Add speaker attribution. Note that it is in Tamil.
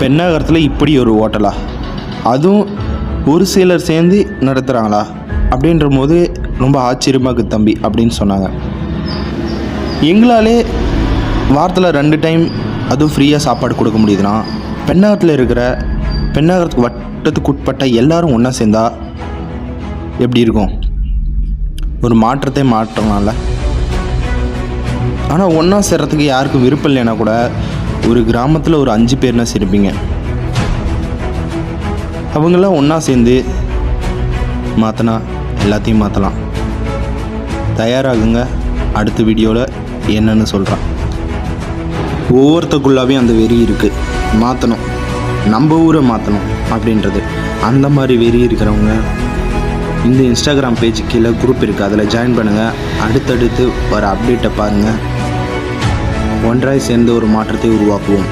Speaker 1: பெண்ணாகரத்தில் இப்படி ஒரு ஹோட்டலா, அதுவும் ஒரு சிலர் சேர்ந்து நடத்துகிறாங்களா அப்படின்ற போது ரொம்ப ஆச்சரியமாக இருக்குது தம்பி அப்படின்னு சொன்னாங்க. எங்களாலே வாரத்தில் 2 டைம் அதுவும் ஃப்ரீயாக சாப்பாடு கொடுக்க முடியுதுன்னா, பெண்ணாகரத்துக்கு வட்டத்துக்கு உட்பட்ட எல்லாரும் ஒன்றா சேர்ந்தா எப்படி இருக்கும்? ஒரு மாற்றத்தை மாற்றலாம்ல. ஆனால் ஒன்றா சேர்றதுக்கு யாருக்கும் விருப்பம் இல்லைன்னா கூட ஒரு கிராமத்தில் ஒரு 5 பேர்னா சேர்ப்பீங்க. அவங்களாம் ஒன்றா சேர்ந்து மாற்றினா எல்லாத்தையும் மாற்றலாம். தயாராகுங்க, அடுத்த வீடியோவில் என்னன்னு சொல்கிறேன். ஒவ்வொருத்தக்குள்ளாவே அந்த வெறி இருக்குது, மாற்றணும், நம்ம ஊரை மாற்றணும் அப்படின்றது. அந்த மாதிரி வெறி இருக்கிறவங்க இந்த இன்ஸ்டாகிராம் பேஜ் கீழே குரூப் இருக்குது, அதில் ஜாயின் பண்ணுங்கள். அடுத்தடுத்து வர அப்டேட்டை பாருங்கள். ஒன்றாய் சேர்ந்து ஒரு மாற்றத்தை உருவாக்குவோம்.